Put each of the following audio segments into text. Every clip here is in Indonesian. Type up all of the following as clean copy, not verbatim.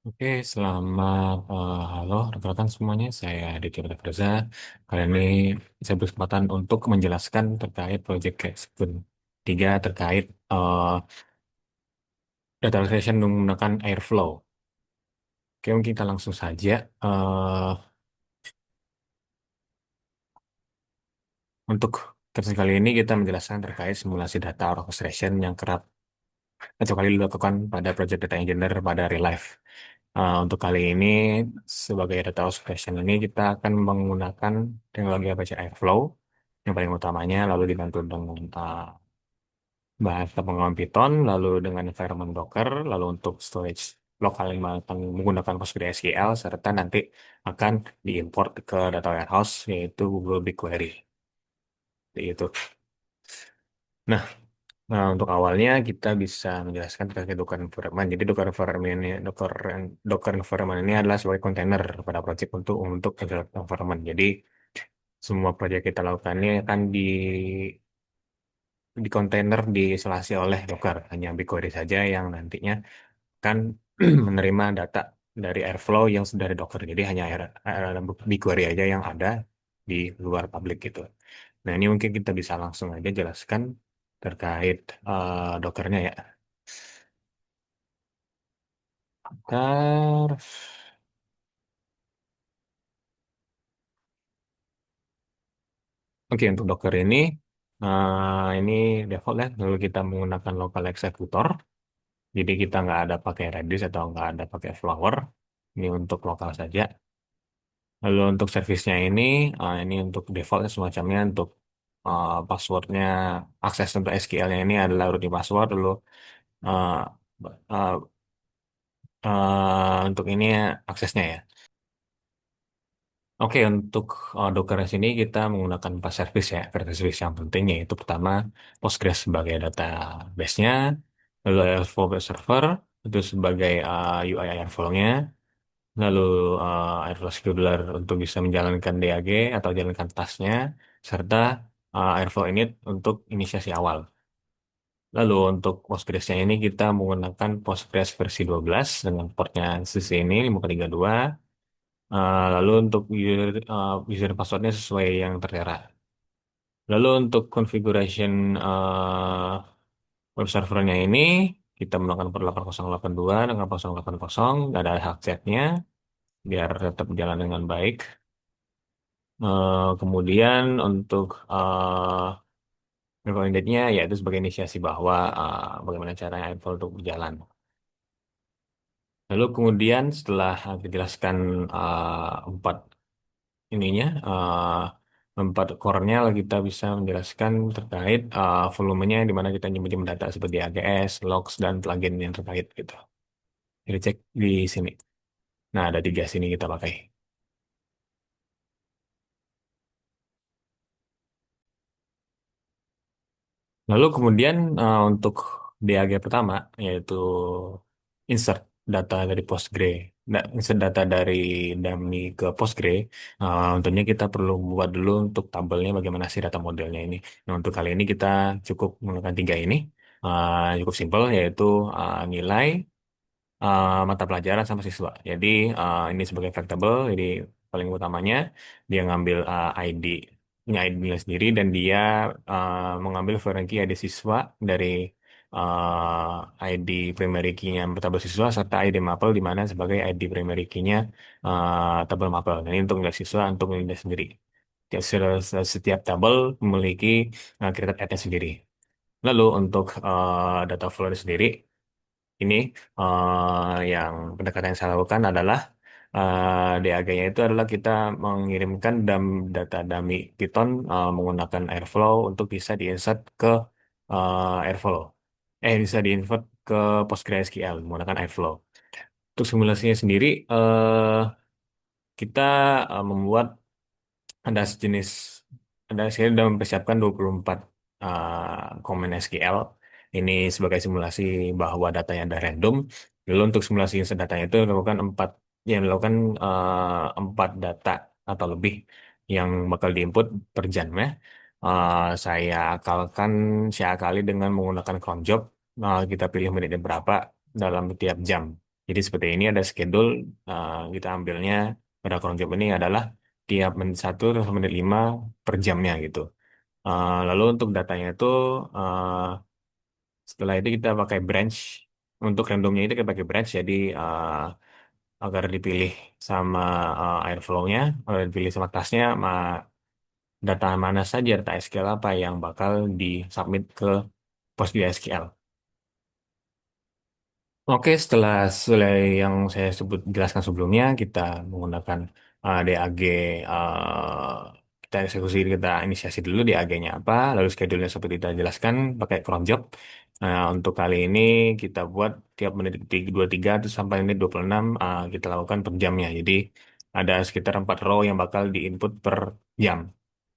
Oke, selamat halo rekan-rekan semuanya. Saya Aditya Preza. Kali ini saya berkesempatan untuk menjelaskan terkait proyek Kexkun 3 terkait data visualization menggunakan Airflow. Oke, mungkin kita langsung saja. eh untuk kasus kali ini kita menjelaskan terkait simulasi data orchestration yang kerap acap kali dilakukan pada project data engineer pada real life. Untuk kali ini, sebagai data orchestration ini, kita akan menggunakan teknologi Apache Airflow yang paling utamanya, lalu dibantu dengan bahasa pengembangan Python, lalu dengan environment Docker, lalu untuk storage lokal yang menggunakan PostgreSQL, serta nanti akan diimport ke data warehouse, yaitu Google BigQuery. Seperti itu. Nah, untuk awalnya kita bisa menjelaskan terkait Docker environment. Jadi Docker environment ini adalah sebagai kontainer pada project untuk environment. Jadi semua proyek kita lakukan ini akan di kontainer diisolasi oleh Docker. Hanya BigQuery saja yang nantinya akan menerima data dari Airflow yang sudah dari Docker. Jadi hanya BigQuery aja yang ada di luar public gitu. Nah, ini mungkin kita bisa langsung aja jelaskan terkait Dockernya ya. Bentar. Oke, untuk Docker ini default ya. Lalu kita menggunakan local executor. Jadi kita nggak ada pakai Redis atau nggak ada pakai Flower. Ini untuk lokal saja. Lalu untuk servisnya ini untuk defaultnya semacamnya untuk passwordnya, akses untuk SQL-nya ini adalah root password. Lalu uh, uh, untuk ini aksesnya ya. Oke, untuk Docker sini kita menggunakan empat service ya. Empat service yang penting yaitu pertama Postgres sebagai database-nya, lalu Airflow web server itu sebagai UI Airflow-nya, lalu Airflow scheduler untuk bisa menjalankan DAG atau jalankan task-nya, serta Airflow init untuk inisiasi awal. Lalu untuk Postgres-nya ini kita menggunakan Postgres versi 12 dengan portnya CC ini 532. Lalu untuk user passwordnya sesuai yang tertera. Lalu untuk configuration web servernya ini kita menggunakan port 8082 dengan 080, nggak ada hak chatnya biar tetap berjalan dengan baik. Kemudian untuk recommended-nya yaitu sebagai inisiasi bahwa bagaimana caranya Apple untuk berjalan. Lalu kemudian setelah dijelaskan empat ininya empat core-nya lalu kita bisa menjelaskan terkait volumenya di mana kita nyimpen data seperti AGS, logs dan plugin yang terkait gitu. Jadi cek di sini. Nah, ada tiga sini kita pakai. Lalu kemudian untuk DAG pertama yaitu insert data dari Postgre. Nah, insert data dari dummy ke Postgre. Tentunya kita perlu buat dulu untuk tabelnya bagaimana sih data modelnya ini. Nah, untuk kali ini kita cukup menggunakan tiga ini. Cukup simpel yaitu nilai, mata pelajaran sama siswa. Jadi ini sebagai variable, jadi paling utamanya dia ngambil ID, punya ID nilai sendiri dan dia mengambil foreign key ID siswa dari ID primary key-nya tabel siswa serta ID mapel di mana sebagai ID primary key-nya tabel mapel. Nah, ini untuk nilai siswa untuk nilai sendiri. Setiap tabel memiliki kriteria add-nya sendiri. Lalu untuk data flow sendiri ini yang pendekatan yang saya lakukan adalah DAG-nya itu adalah kita mengirimkan data dummy Python menggunakan Airflow untuk bisa diinsert ke Airflow. Bisa diinsert ke PostgreSQL menggunakan Airflow. Untuk simulasinya sendiri, kita membuat ada sejenis saya sudah mempersiapkan 24 komen SQL ini sebagai simulasi bahwa datanya ada random. Lalu untuk simulasi datanya itu dilakukan dilakukan 4 data atau lebih yang bakal diinput per jamnya. Saya akali dengan menggunakan cron job. Kita pilih menitnya berapa dalam tiap jam. Jadi seperti ini ada schedule, kita ambilnya pada cron job ini adalah tiap menit 1 sampai menit 5 per jamnya gitu. Lalu untuk datanya itu setelah itu kita pakai branch. Untuk randomnya itu kita pakai branch, jadi agar dipilih sama airflow-nya, agar dipilih sama tasnya, data mana saja, data SQL apa yang bakal disubmit ke PostgreSQL. Oke, setelah yang saya jelaskan sebelumnya, kita menggunakan DAG, kita eksekusi, kita inisiasi dulu DAG-nya apa, lalu schedule-nya seperti kita jelaskan pakai cron job. Nah, untuk kali ini kita buat tiap menit 23 terus sampai menit 26, kita lakukan per jamnya. Jadi ada sekitar 4 row yang bakal diinput per jam.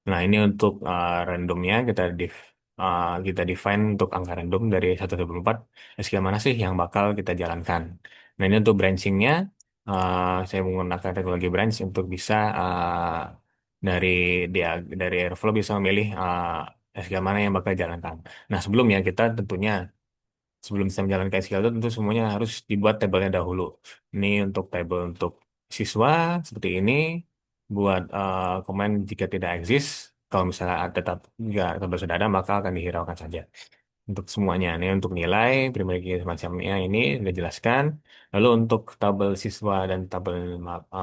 Nah, ini untuk randomnya kita define untuk angka random dari 1 sampai 4 skill mana sih yang bakal kita jalankan. Nah, ini untuk branchingnya, saya menggunakan teknologi branch untuk bisa dari dia dari Airflow bisa memilih skill mana yang bakal jalankan. Nah, sebelumnya kita tentunya sebelum bisa menjalankan SQL itu tentu semuanya harus dibuat tabelnya dahulu. Ini untuk tabel untuk siswa seperti ini, buat komen jika tidak eksis. Kalau misalnya tetap jika tabel sudah ada maka akan dihiraukan saja. Untuk semuanya ini untuk nilai, primary key semacamnya ini sudah jelaskan. Lalu untuk tabel siswa dan tabel mata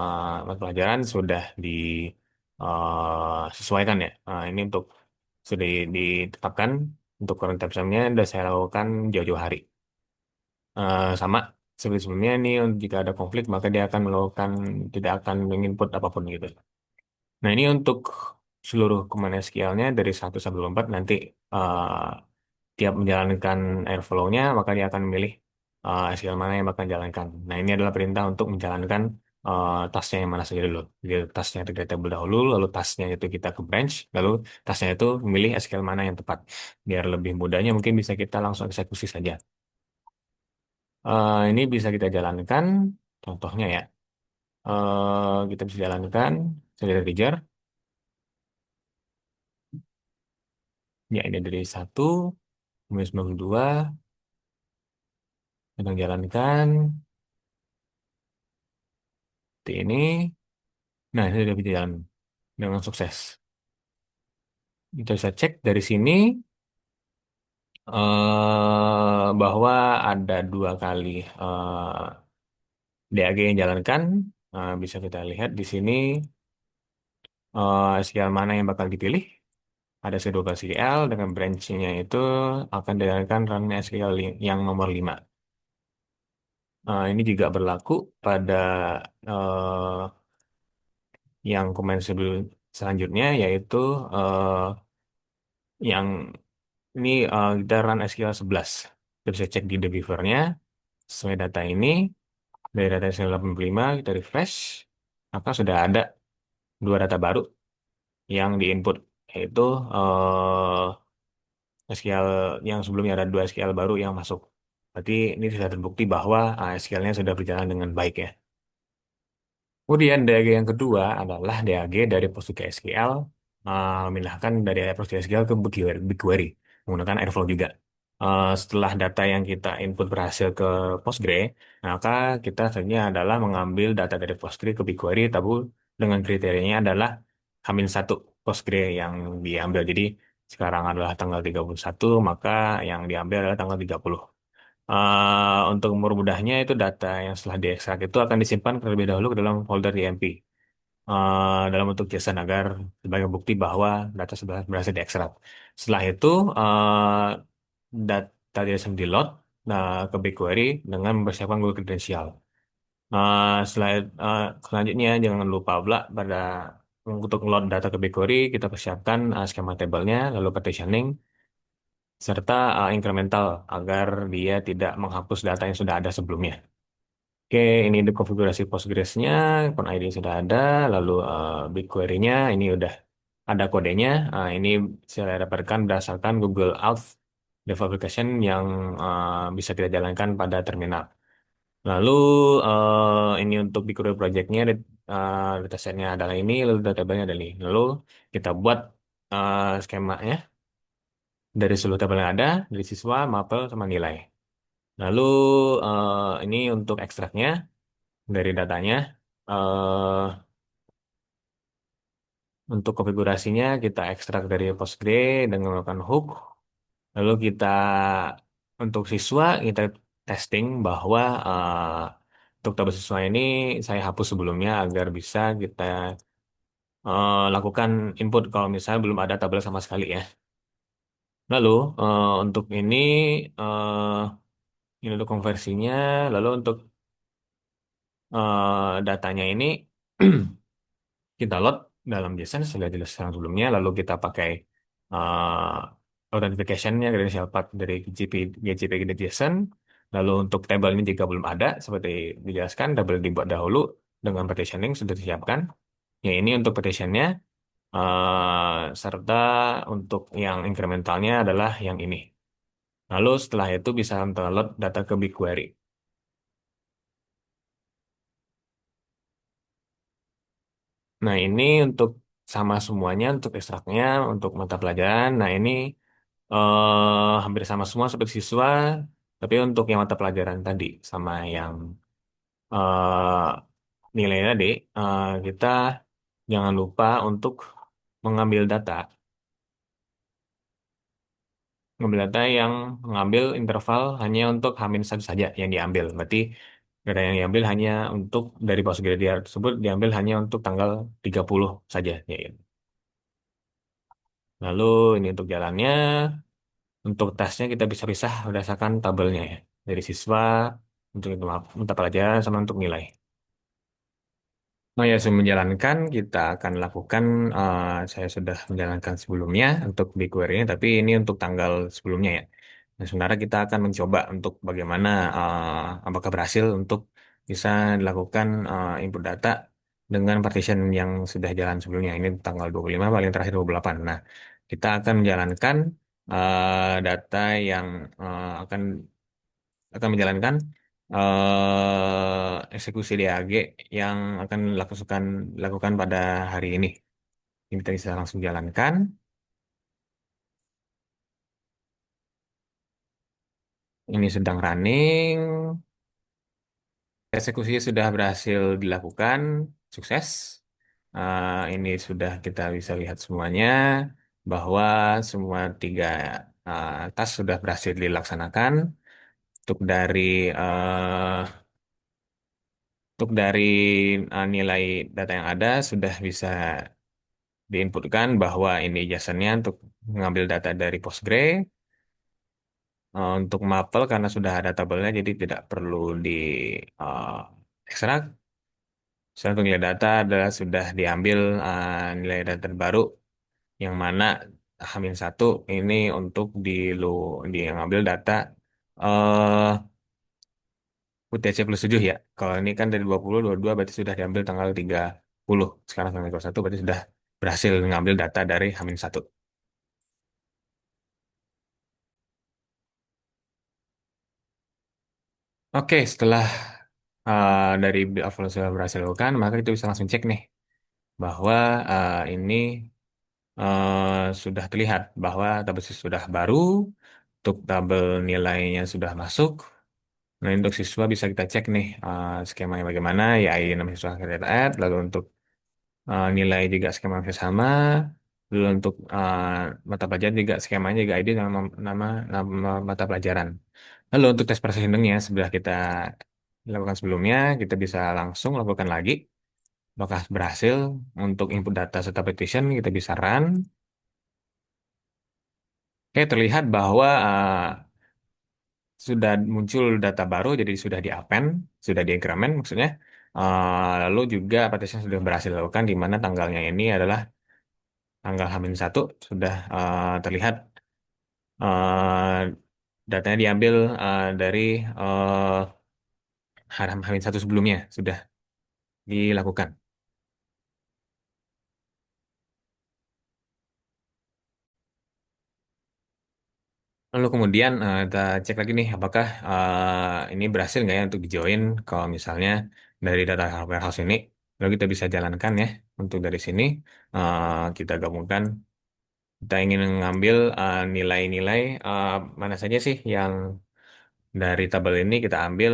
pelajaran sudah disesuaikan ya. Ini untuk sudah ditetapkan untuk current tab time-nya sudah saya lakukan jauh-jauh hari. Sama seperti sebelumnya ini jika ada konflik maka dia akan melakukan tidak akan menginput apapun gitu. Nah ini untuk seluruh command SQL-nya dari 1 sampai 4 nanti uh, tiap menjalankan Airflow-nya maka dia akan memilih SQL mana yang bakal jalankan. Nah ini adalah perintah untuk menjalankan tasnya yang mana saja dulu. Jadi tasnya itu kita table dahulu, lalu tasnya itu kita ke branch, lalu tasnya itu memilih SQL mana yang tepat. Biar lebih mudahnya mungkin bisa kita langsung eksekusi saja. Ini bisa kita jalankan, contohnya ya. Kita bisa jalankan Serial Integer. Ya, ini dari 1 sampai 92. Sedang jalankan. Seperti ini. Nah, ini sudah bisa jalan dengan sukses. Kita bisa cek dari sini bahwa ada 2 kali DAG yang jalankan. Bisa kita lihat di sini SQL mana yang bakal dipilih. Ada S12 SQL dengan branch-nya itu akan dijalankan run SQL yang nomor 5. Ini juga berlaku pada yang komen selanjutnya yaitu yang ini kita run SQL 11. Kita bisa cek di Debiver-nya sesuai data ini dari data SQL 85 kita refresh maka sudah ada 2 data baru yang diinput yaitu SQL yang sebelumnya ada 2 SQL baru yang masuk. Berarti ini sudah terbukti bahwa SQL-nya sudah berjalan dengan baik ya. Kemudian DAG yang kedua adalah DAG dari PostgreSQL memindahkan dari PostgreSQL ke BigQuery menggunakan Airflow juga. Setelah data yang kita input berhasil ke Postgre, maka kita selanjutnya adalah mengambil data dari Postgre ke BigQuery, tapi dengan kriterianya adalah H-1 Postgre yang diambil. Jadi sekarang adalah tanggal 31, maka yang diambil adalah tanggal 30. Untuk mempermudahnya itu data yang setelah diekstrak itu akan disimpan terlebih dahulu ke dalam folder YMP dalam bentuk JSON agar sebagai bukti bahwa data sudah berhasil diekstrak. Setelah itu data JSON di load ke BigQuery dengan mempersiapkan Google Credential. Setelah selanjutnya jangan lupa pula pada untuk load data ke BigQuery kita persiapkan skema tabelnya lalu partitioning serta incremental agar dia tidak menghapus data yang sudah ada sebelumnya. Oke, ini untuk konfigurasi Postgres-nya, account ID sudah ada, lalu BigQuery-nya ini udah ada kodenya. Ini saya dapatkan berdasarkan Google Auth Dev Application yang bisa kita jalankan pada terminal. Lalu ini untuk BigQuery project-nya, datasetnya adalah ini, lalu database-nya adalah ini. Lalu kita buat skemanya dari seluruh tabel yang ada, dari siswa, mapel, sama nilai. Lalu ini untuk ekstraknya dari datanya. eh untuk konfigurasinya kita ekstrak dari Postgre dengan menggunakan hook. Lalu kita untuk siswa kita testing bahwa untuk tabel siswa ini saya hapus sebelumnya agar bisa kita lakukan input kalau misalnya belum ada tabel sama sekali ya. Lalu untuk eh, ini untuk konversinya, lalu untuk datanya ini kita load dalam JSON sudah jelaskan sebelumnya, lalu kita pakai authentication-nya credential path dari GPG dan JSON. Lalu untuk tabel ini jika belum ada, seperti dijelaskan, tabel dibuat dahulu dengan partitioning sudah disiapkan. Ya ini untuk partitionnya, serta untuk yang incrementalnya adalah yang ini. Lalu setelah itu bisa download data ke BigQuery. Nah, ini untuk sama semuanya untuk ekstraknya, untuk mata pelajaran. Nah, ini hampir sama semua seperti siswa, tapi untuk yang mata pelajaran tadi sama yang eh, nilai tadi, kita jangan lupa untuk mengambil data, mengambil data yang mengambil interval hanya untuk Hamin satu saja yang diambil. Berarti data yang diambil hanya untuk dari Postgres tersebut diambil hanya untuk tanggal 30 saja. Ya, ya. Lalu ini untuk jalannya. Untuk tasnya kita bisa pisah berdasarkan tabelnya ya. Dari siswa, untuk itu mata pelajaran, sama untuk nilai. Oh ya, sebelum menjalankan, kita akan lakukan, saya sudah menjalankan sebelumnya untuk BigQuery-nya, tapi ini untuk tanggal sebelumnya ya. Nah, sementara kita akan mencoba untuk bagaimana, apakah berhasil untuk bisa dilakukan input data dengan partition yang sudah jalan sebelumnya. Ini tanggal 25, paling terakhir 28. Nah, kita akan menjalankan data yang akan menjalankan eksekusi DAG yang akan lakukan pada hari ini. Ini kita bisa langsung jalankan. Ini sedang running. Eksekusi sudah berhasil dilakukan, sukses. Ini sudah kita bisa lihat semuanya bahwa semua tiga task sudah berhasil dilaksanakan. Untuk dari eh, untuk dari nilai data yang ada sudah bisa diinputkan bahwa ini jasanya untuk mengambil data dari Postgre. Untuk mapel karena sudah ada tabelnya jadi tidak perlu di eh, ekstrak. Soal untuk nilai data adalah sudah diambil nilai data terbaru yang mana Hamin satu ini untuk di ngambil data eh UTC plus 7 ya. Kalau ini kan dari 20 22 berarti sudah diambil tanggal 30. Sekarang tanggal 21 berarti sudah berhasil mengambil data dari Hamin satu. Oke, setelah dari build evaluasi yang berhasil dilakukan, maka kita bisa langsung cek nih bahwa ini sudah terlihat bahwa tabel siswa sudah baru, untuk tabel nilainya sudah masuk. Nah, untuk siswa bisa kita cek nih skemanya bagaimana, ya ID nama siswa kita add, lalu untuk nilai juga skema yang sama, lalu untuk mata pelajaran juga skemanya juga ID nama mata pelajaran. Lalu untuk tes processingnya sudah kita lakukan sebelumnya, kita bisa langsung lakukan lagi. Apakah berhasil untuk input data serta petition, kita bisa run. Oke, terlihat bahwa sudah muncul data baru, jadi sudah di append, sudah di increment maksudnya. Lalu juga petition sudah berhasil dilakukan, di mana tanggalnya ini adalah tanggal H-1, sudah terlihat datanya diambil dari H-1 sebelumnya, sudah dilakukan. Lalu kemudian kita cek lagi nih apakah ini berhasil nggak ya untuk dijoin kalau misalnya dari data warehouse ini. Lalu kita bisa jalankan ya untuk dari sini kita gabungkan. Kita ingin mengambil nilai-nilai mana saja sih yang Dari tabel ini kita ambil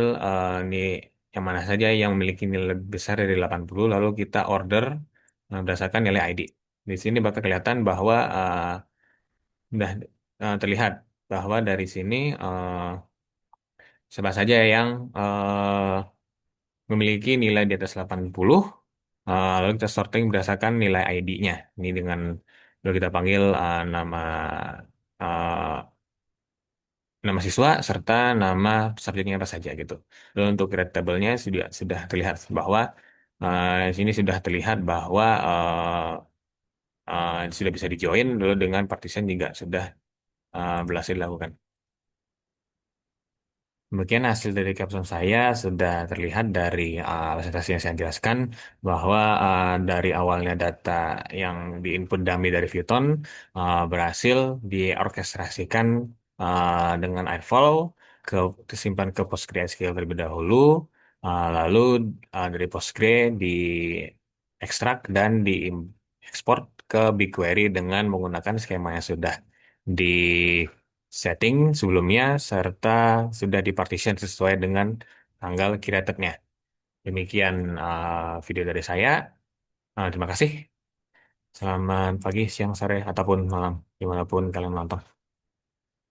nih yang mana saja yang memiliki nilai lebih besar dari 80, lalu kita order berdasarkan nilai ID. Di sini bakal kelihatan bahwa udah terlihat bahwa dari sini siapa saja yang memiliki nilai di atas 80, lalu kita sorting berdasarkan nilai ID-nya. Ini dengan lalu kita panggil nama eh, nama siswa serta nama subjeknya apa saja gitu. Lalu untuk grade table-nya sudah terlihat bahwa di sini sudah terlihat bahwa sudah bisa di-join, lalu dengan partition juga sudah berhasil dilakukan. Demikian hasil dari capstone saya sudah terlihat dari presentasi yang saya jelaskan bahwa dari awalnya data yang diinput dummy dari Vuitton berhasil diorkestrasikan dengan Airflow ke disimpan ke PostgreSQL terlebih dahulu, lalu dari Postgre diekstrak dan diekspor ke BigQuery dengan menggunakan skema yang sudah di setting sebelumnya serta sudah dipartition sesuai dengan tanggal created-nya. Demikian video dari saya. Terima kasih. Selamat pagi, siang, sore, ataupun malam, dimanapun kalian nonton.